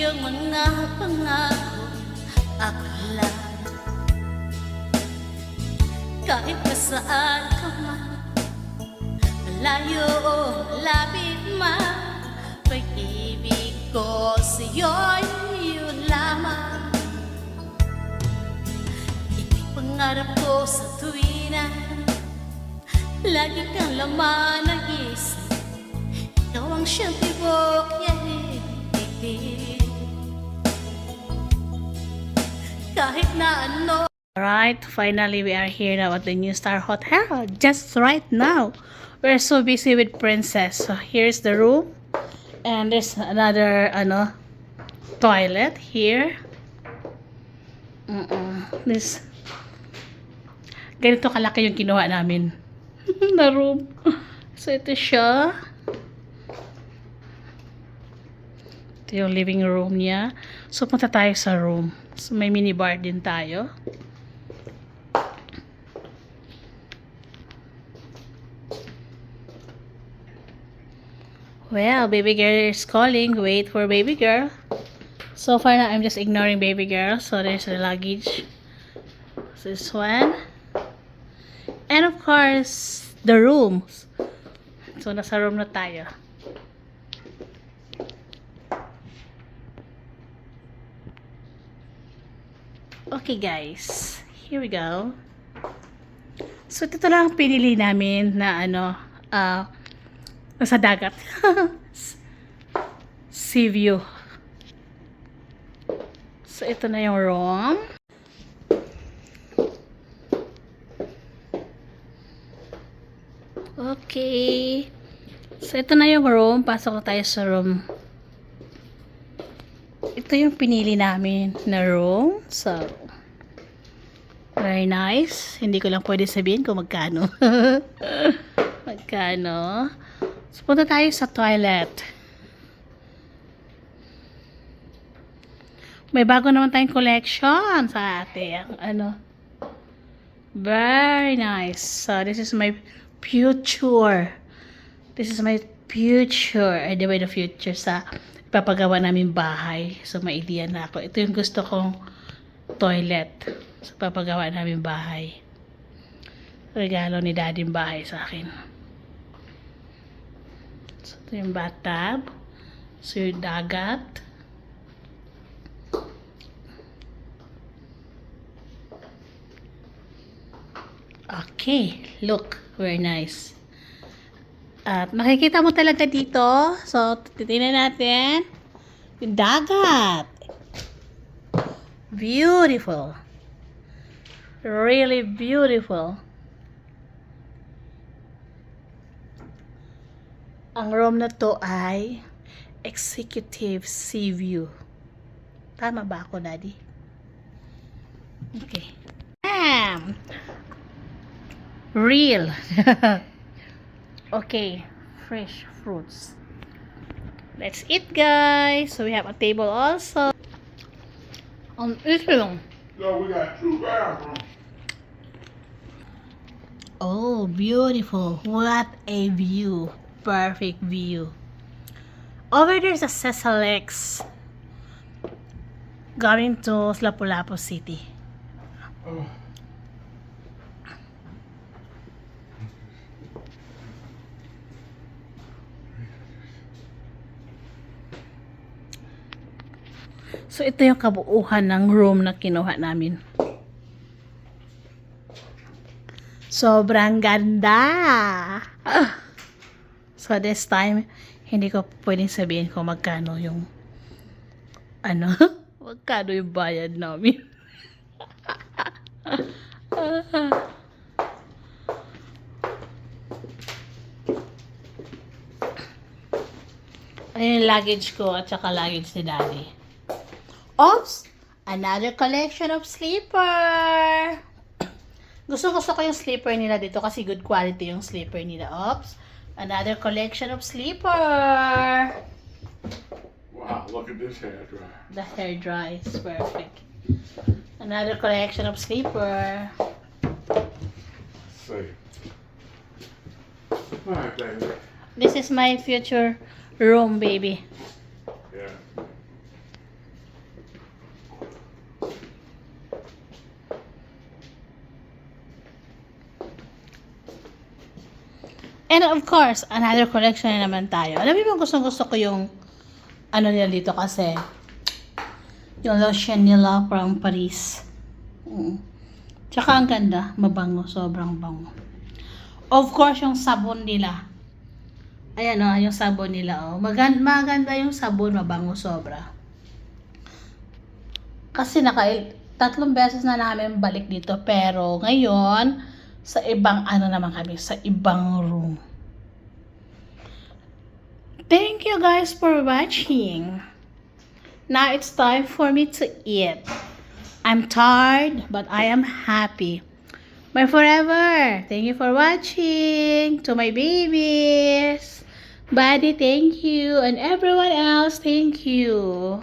iyong mga pangako, ako lang. Kahit nasaan ka man, malayo o malapit man, pag-ibig ko sa'yo'y yun lamang. Ika'y pangarap ko sa tuwina, lagi kang laman ng isip. Ikaw ang siyang tibok yahin. Kahit na ano. Alright, finally we are here now at the New Star Hotel. Just right now. We're so busy with Princess. So here's the room. And there's another toilet here. This ganito kalaki yung kinuha namin na room. So ito siya. Ito yung living room niya. So punta tayo sa room. So may minibar din tayo. Well, baby girl is calling. Wait for baby girl. So far now, I'm just ignoring baby girl. So there's the luggage. So this one. And of course, the rooms. So nasa room na tayo. Okay guys, here we go. So ito lang ang pinili namin na nasa dagat. Sea view. So ito na yung room. Okay. So ito na yung room. Pasok na tayo sa room. Ito yung pinili namin na room. So, very nice. Hindi ko lang pwede sabihin kung magkano. Magkano. So, punta tayo sa toilet. May bago naman tayong collection sa ating very nice. So, this is my future. This is my future. I divide the future sa ipapagawa namin bahay. So, may idea na ako. Ito yung gusto kong toilet. So, papagawa namin bahay. Regalo ni daddy bahay sa akin. So, ito yung bathtub. So, yung dagat. Okay. Look. Very nice. At makikita mo talaga dito. So, titignan natin. Yung dagat. Beautiful. Really beautiful. Ang room na to ay executive sea view. Tama ba ako, Daddy? Okay. Real. Okay, fresh fruits. Let's eat, guys. So we have a table also. Eating. So we got 2 bathrooms. Oh, beautiful. What a view. Perfect view. Over there's a Cecalex going to Lapu-Lapu City. Oh. So, ito yung kabuuhan ng room na kinuha namin. Sobrang ganda! So, this time, hindi ko pwedeng sabihin kung magkano yung magkano yung bayad namin. Ayun yung luggage ko at saka luggage ni Daddy. Oops! Another collection of slipper! Gusto ko yung slipper nila dito kasi good quality yung slipper nila. Oops! Another collection of slipper! Wow, look at this hair dryer. The hair dry is perfect. Another collection of slipper. See. Alright, baby. This is my future room, baby. Yeah. And of course, another collection na naman tayo. Alam mo, gusto ko yung ano nila dito kasi yung lotion nila from Paris. Tsaka ang ganda, mabango, sobrang bango. Of course, yung sabon nila. Ayan o, yung sabon nila o. Maganda yung sabon, mabango sobra. Kasi 3 beses na namin balik dito. Pero ngayon, sa ibang ano naman kami, sa ibang room. Thank you guys for watching. Now it's time for me to eat. I'm tired, but I am happy. Bye forever. Thank you for watching. To my babies. Buddy, thank you. And everyone else, thank you.